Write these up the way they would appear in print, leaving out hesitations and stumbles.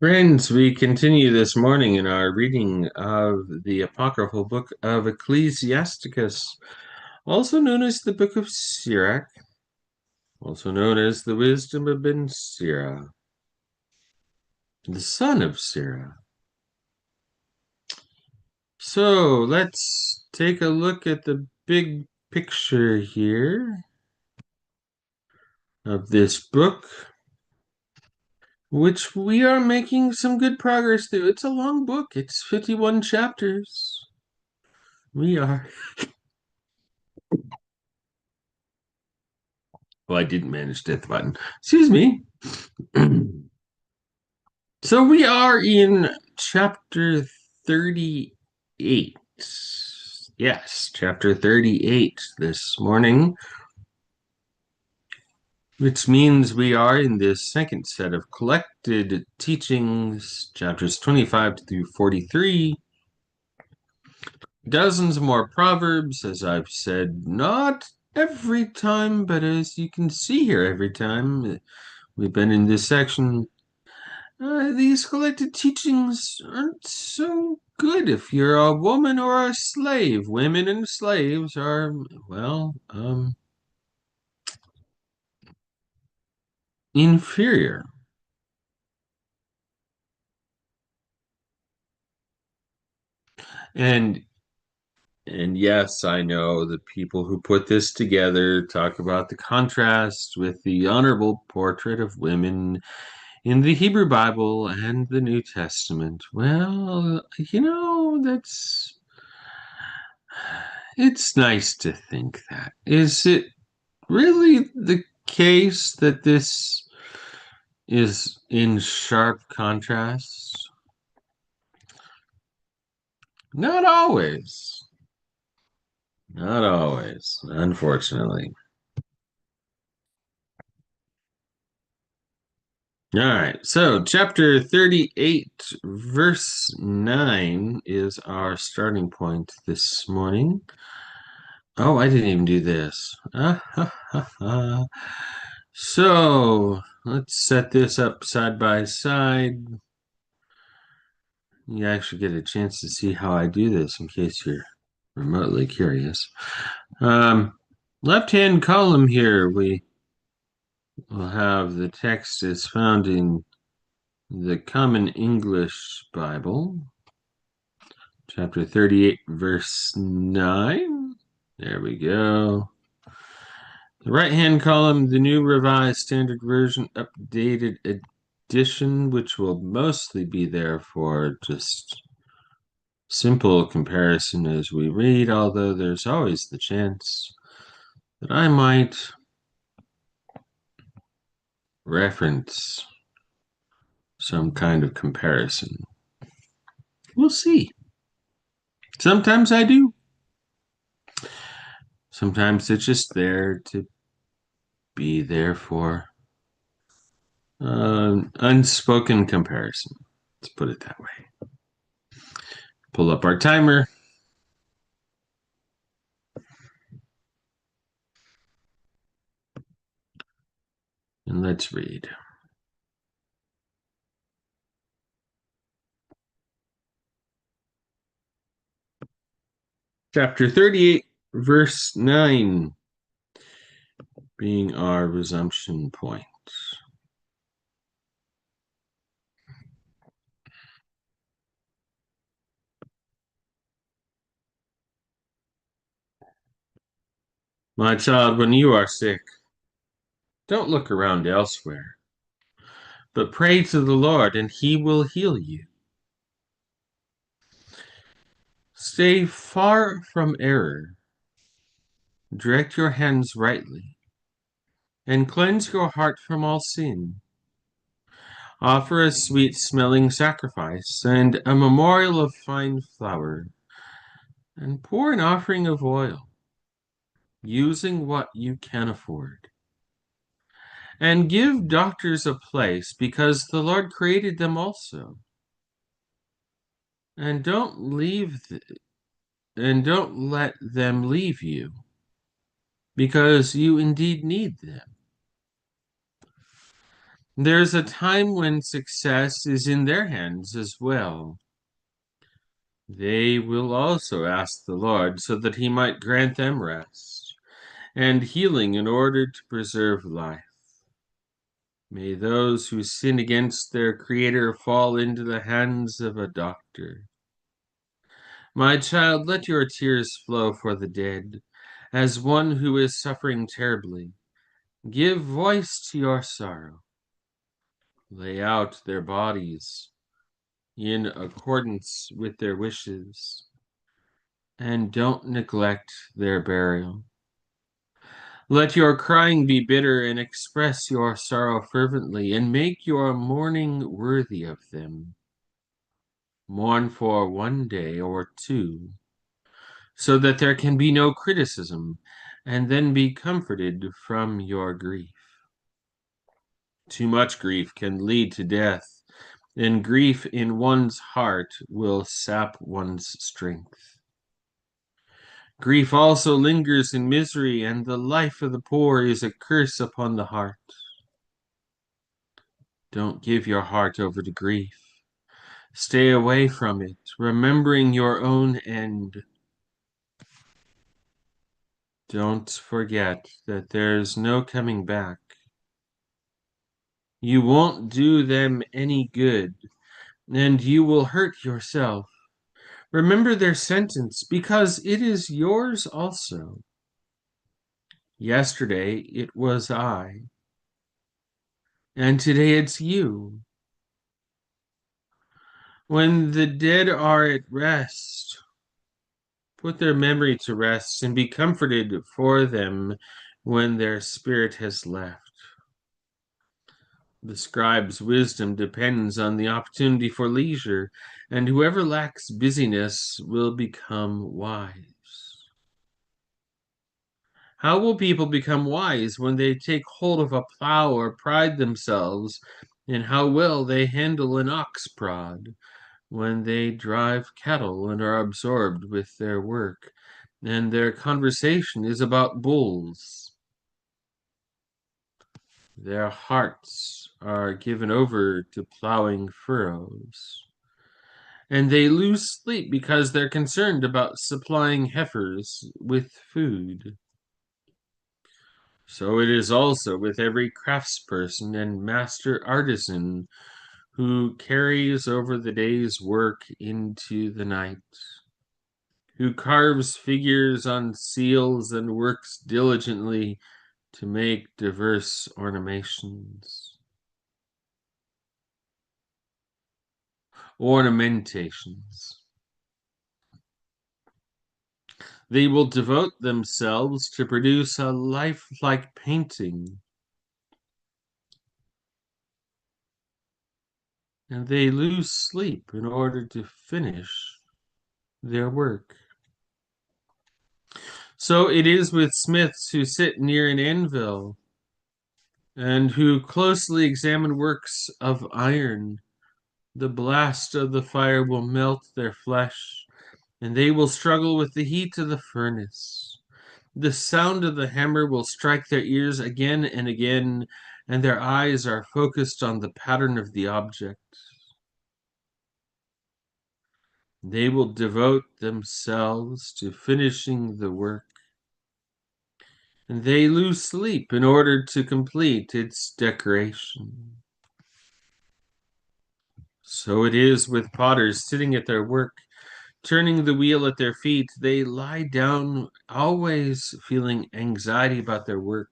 Friends, we continue this morning in our reading of the Apocryphal Book of Ecclesiasticus, also known as the Book of Sirach, also known as the Wisdom of Ben Sira, the son of Sirach. So let's take a look at the big picture here of this book, which we are making some good progress through. It's a long book, it's 51 chapters. We are. Well, I didn't manage to hit the button. Excuse me. So we are in chapter 38. Yes, chapter 38 this morning, which means we are in this second set of collected teachings, chapters 25 through 43. Dozens more proverbs, as I've said, not every time, but as you can see here, every time we've been in this section. These collected teachings aren't so good if you're a woman or a slave. Women and slaves are, well, inferior. And and yes, I know the people who put this together talk about the contrast with the honorable portrait of women in the Hebrew Bible and the New Testament. Well, it's nice to think that. Is it really the case that this is in sharp contrast? Not always. Not always, unfortunately. All right, so chapter 38, verse 9 is our starting point this morning. Oh, I didn't even do this. So let's set this up side by side. You actually get a chance to see how I do this in case you're remotely curious. Left-hand column here, we will have the text is found in the Common English Bible, chapter 38, verse 9. There we go. The right-hand column, the New Revised Standard Version, updated edition, which will mostly be there for just simple comparison as we read, although there's always the chance that I might reference some kind of comparison. We'll see. Sometimes I do. Sometimes it's just there to be there for unspoken comparison. Let's put it that way. Pull up our timer. And let's read. Chapter 38, verse 9, being our resumption point. My child, when you are sick, don't look around elsewhere, but pray to the Lord, and he will heal you. Stay far from error. Direct your hands rightly, and cleanse your heart from all sin. Offer a sweet-smelling sacrifice and a memorial of fine flour, and pour an offering of oil, using what you can afford. And give doctors a place, because the Lord created them also. And don't let them leave you, because you indeed need them. There's a time when success is in their hands as well. They will also ask the Lord so that he might grant them rest and healing in order to preserve life. May those who sin against their Creator fall into the hands of a doctor. My child, let your tears flow for the dead, as one who is suffering terribly. Give voice to your sorrow. Lay out their bodies in accordance with their wishes, and don't neglect their burial. Let your crying be bitter, and express your sorrow fervently, and make your mourning worthy of them. Mourn for one day or two, so that there can be no criticism, and then be comforted from your grief. Too much grief can lead to death, and grief in one's heart will sap one's strength. Grief also lingers in misery, and the life of the poor is a curse upon the heart. Don't give your heart over to grief. Stay away from it, remembering your own end. Don't forget that there's no coming back. You won't do them any good, and you will hurt yourself. Remember their sentence, because it is yours also. Yesterday it was I, and today it's you. When the dead are at rest, put their memory to rest and be comforted for them when their spirit has left. The scribe's wisdom depends on the opportunity for leisure, and whoever lacks busyness will become wise. How will people become wise when they take hold of a plow or pride themselves in how well they handle an ox prod, when they drive cattle and are absorbed with their work, and their conversation is about bulls? Their hearts are given over to plowing furrows, and they lose sleep because they're concerned about supplying heifers with food. So it is also with every craftsperson and master artisan who carries over the day's work into the night, who carves figures on seals and works diligently to make diverse ornamentations. They will devote themselves to produce a lifelike painting, and they lose sleep in order to finish their work. So it is with smiths who sit near an anvil and who closely examine works of iron. The blast of the fire will melt their flesh, and they will struggle with the heat of the furnace. The sound of the hammer will strike their ears again and again, and their eyes are focused on the pattern of the object. They will devote themselves to finishing the work, and they lose sleep in order to complete its decoration. So it is with potters sitting at their work, turning the wheel at their feet. They lie down, always feeling anxiety about their work,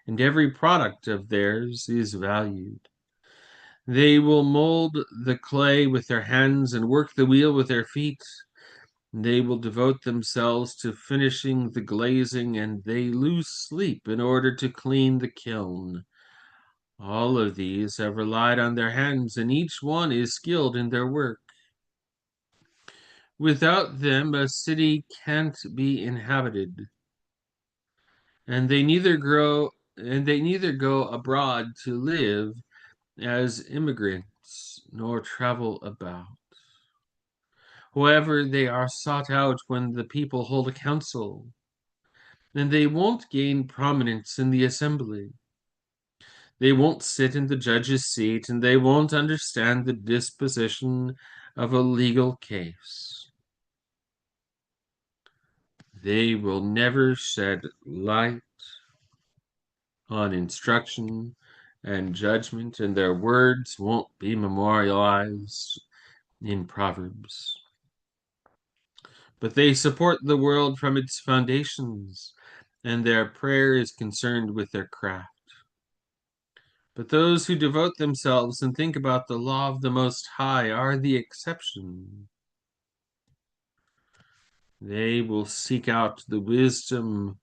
and every product of theirs is valued. They will mold the clay with their hands and work the wheel with their feet. They will devote themselves to finishing the glazing, and they lose sleep in order to clean the kiln. All of these have relied on their hands, and each one is skilled in their work. Without them, a city can't be inhabited, and they neither go abroad to live as immigrants nor travel about. However, they are sought out when the people hold a council, and they won't gain prominence in the assembly. They won't sit in the judge's seat, and they won't understand the disposition of a legal case. They will never shed light on instruction and judgment, and their words won't be memorialized in Proverbs. But they support the world from its foundations, and their prayer is concerned with their craft. But those who devote themselves and think about the law of the Most High are the exception. They will seek out the wisdom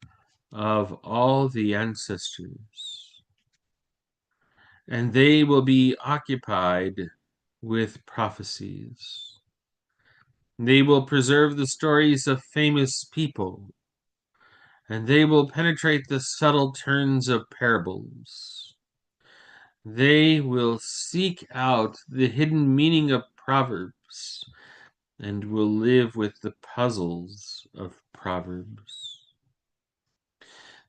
of all the ancestors, and they will be occupied with prophecies. They will preserve the stories of famous people, and they will penetrate the subtle turns of parables. They will seek out the hidden meaning of Proverbs and will live with the puzzles of Proverbs.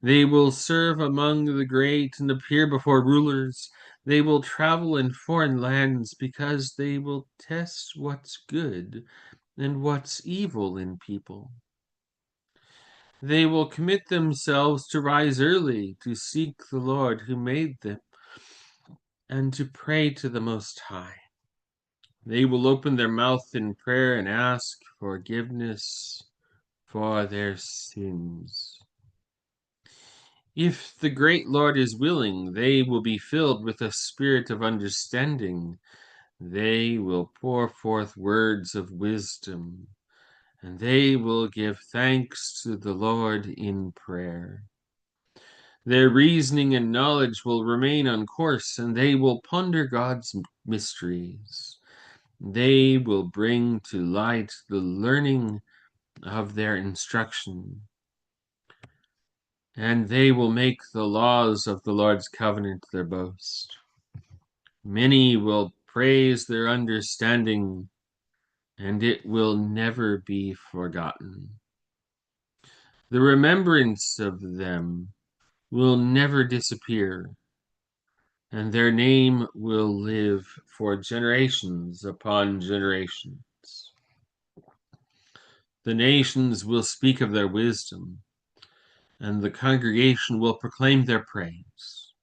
They will serve among the great and appear before rulers. They will travel in foreign lands because they will test what's good and what's evil in people. They will commit themselves to rise early, to seek the Lord who made them, and to pray to the Most High. They will open their mouth in prayer and ask forgiveness for their sins. If the great Lord is willing, they will be filled with a spirit of understanding. They will pour forth words of wisdom, and they will give thanks to the Lord in prayer. Their reasoning and knowledge will remain on course, and they will ponder God's mysteries. They will bring to light the learning of their instruction, and they will make the laws of the Lord's covenant their boast. Many will praise their understanding, and it will never be forgotten. The remembrance of them will never disappear, and their name will live for generations upon generations. The nations will speak of their wisdom, and the congregation will proclaim their praise.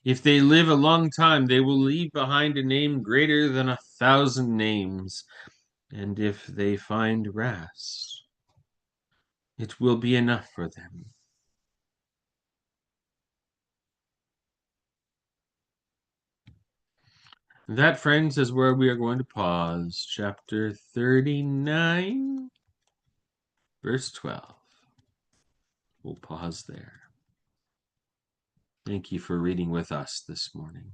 If they live a long time, they will leave behind a name greater than 1,000 names, and if they find rest, it will be enough for them. That, friends, is where we are going to pause. Chapter 39, verse 12. We'll pause there. Thank you for reading with us this morning.